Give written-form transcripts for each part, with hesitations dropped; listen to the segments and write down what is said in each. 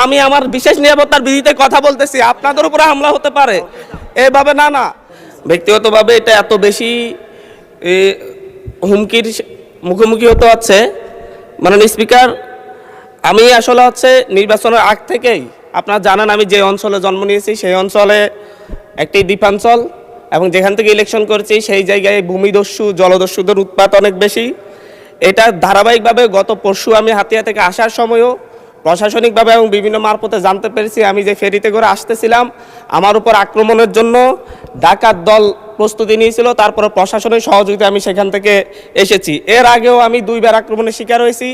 আমি আমার বিশেষ নিরাপত্তার বিধিতে কথা বলতেছি, আপনাদের উপরে হামলা হতে পারে এভাবে না। না, ব্যক্তিগতভাবে এটা এত বেশি হুমকির মুখোমুখি হতে হচ্ছে। মাননীয় স্পিকার, আমি আসলে নির্বাচনের আগ থেকেই আপনারা জানেন আমি যে অঞ্চলে জন্ম নিয়েছি সেই অঞ্চলে একটি দ্বীপাঞ্চল, এবং যেখান থেকে ইলেকশন করেছি সেই জায়গায় ভূমিদস্যু জলদস্যুদের উৎপাত অনেক বেশি। এটা ধারাবাহিকভাবে গত পরশু আমি হাতিয়া থেকে আসার সময়ও প্রশাসনিকভাবে এবং বিভিন্ন মারফতে জানতে পেরেছি। আমি যে ফেরিতে করে আসতেছিলাম আমার উপর আক্রমণের জন্য ডাকাত দল প্রস্তুতি নিয়েছিল, তারপরে প্রশাসনের সহযোগিতা আমি সেখান থেকে এসেছি। এর আগেও আমি 2 বার আক্রমণের শিকার হয়েছি,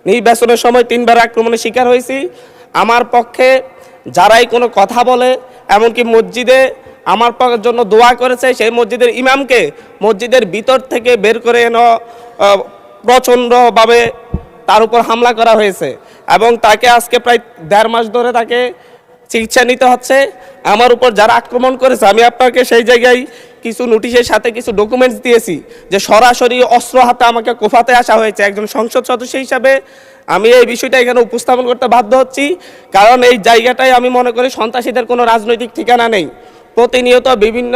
নির্বাচনের সময় 3 বার আক্রমণের শিকার হয়েছি। আমার পক্ষে যারাই কোনো কথা বলে, এমনকি মসজিদে আমার জন্য দোয়া করেছে, সেই মসজিদের ইমামকে মসজিদের ভিতর থেকে বের করে এনে প্রচণ্ডভাবে তার উপর হামলা করা হয়েছে, এবং তাকে আজকে প্রায় 1.5 মাস ধরে তাকে চিকিৎসা নিতে হচ্ছে। আমার উপর যারা আক্রমণ করেছে আমি আপনাকে সেই জায়গায় কিছু নোটিশের সাথে কিছু ডকুমেন্টস দিয়েছি যে সরাসরি অস্ত্র হাতে আমাকে কোফাতে আসা হয়েছে। একজন সংসদ সদস্য হিসাবে আমি এই বিষয়টা এখানে উপস্থাপন করতে বাধ্য হচ্ছি, কারণ এই জায়গাটায় আমি মনে করি সন্ত্রাসীদের কোনো রাজনৈতিক ঠিকানা নেই। প্রতিনিয়ত বিভিন্ন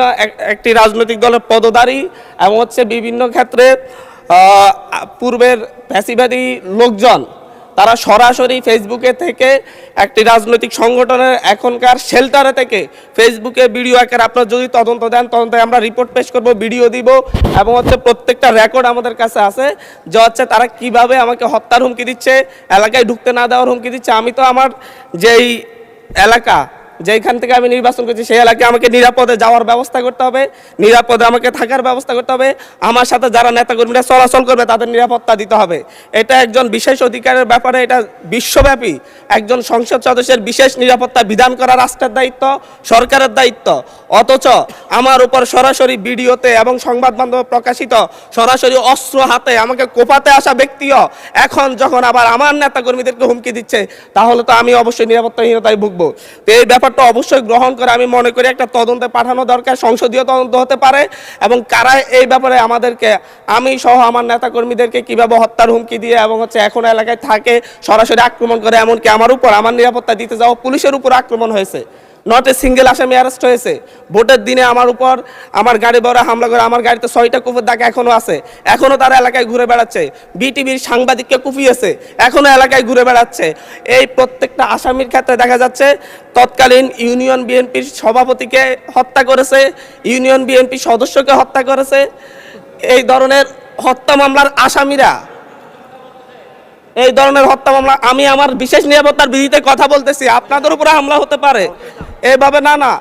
একটি রাজনৈতিক দলের পদধারী এবং বিভিন্ন ক্ষেত্রে পূর্বের ফ্যাসিবাদী লোকজন তারা সরাসরি ফেসবুকে থেকে একটি রাজনৈতিক সংগঠনের এখনকার শেল্টারে থেকে ফেসবুকে ভিডিও আকারে আপনারা যদি তদন্ত দেন, তদন্তে আমরা রিপোর্ট পেশ করব, ভিডিও দিব, এবং প্রত্যেকটা রেকর্ড আমাদের কাছে আছে যে তারা কিভাবে আমাকে হত্যার হুমকি দিচ্ছে, এলাকায় ঢুকতে না দেওয়ার হুমকি দিচ্ছে। আমি তো আমার যেই এলাকা যেখান থেকে আমি নির্বাচন করছি সেই এলাকায় আমাকে নিরাপদে যাওয়ার ব্যবস্থা করতে হবে, নিরাপদে আমাকে থাকার ব্যবস্থা করতে হবে, আমার সাথে যারা নেতাকর্মীরা চলাচল করবে তাদের নিরাপত্তা দিতে হবে। এটা একজন বিশেষ অধিকারের ব্যাপারে, এটা বিশ্বব্যাপী একজন সংসদ সদস্যের বিশেষ নিরাপত্তা বিধান করা রাষ্ট্রের দায়িত্ব, সরকারের দায়িত্ব। অথচ আমার উপর সরাসরি ভিডিওতে এবং সংবাদ মাধ্যমে প্রকাশিত সরাসরি অস্ত্র হাতে আমাকে কোপাতে আসা ব্যক্তিও এখন যখন আবার আমার নেতাকর্মীদেরকে হুমকি দিচ্ছে, তাহলে তো আমি অবশ্যই নিরাপত্তাহীনতায় ভুগবো। তো এই ব্যাপারটা অবশ্যই গ্রহণ করে আমি মনে করি একটা তদন্তে পাঠানো দরকার, সংসদীয় তদন্ত হতে পারে, এবং কারা এই ব্যাপারে আমাদেরকে, আমি সহ আমার নেতাকর্মীদেরকে কিভাবে হত্যার হুমকি দিয়ে এবং এখন এলাকায় থাকে সরাসরি আক্রমণ করে, এমনকি আমার উপর আমার নিরাপত্তা দিতে যাওয়া পুলিশের উপর আক্রমণ হয়েছে। নট এ সিঙ্গেল আসামি অ্যারেস্ট হয়েছে। ভোটের দিনে আমার উপর আমার গাড়ি বড় হামলা করে, আমার গাড়িতে 6টা কুপির দাগ এখনো আছে, এখনো তারা এলাকায় ঘুরে বেড়াচ্ছে। বিটিভির সাংবাদিককে কুপিয়েছে, এখনো এলাকায় ঘুরে বেড়াচ্ছে। এই প্রত্যেকটা আসামির ক্ষেত্রে দেখা যাচ্ছে তৎকালীন ইউনিয়ন বিএনপির সভাপতিকে হত্যা করেছে, ইউনিয়ন বিএনপি সদস্যকে হত্যা করেছে। এই ধরনের হত্যা মামলার আসামিরা, এই ধরনের হত্যা মামলা, আমি আমার বিশেষ নিরাপত্তার বিধিতে কথা বলতেছি, আপনাদের উপরে হামলা হতে পারে এভাবে না।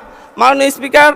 মাননীয় স্পিকার,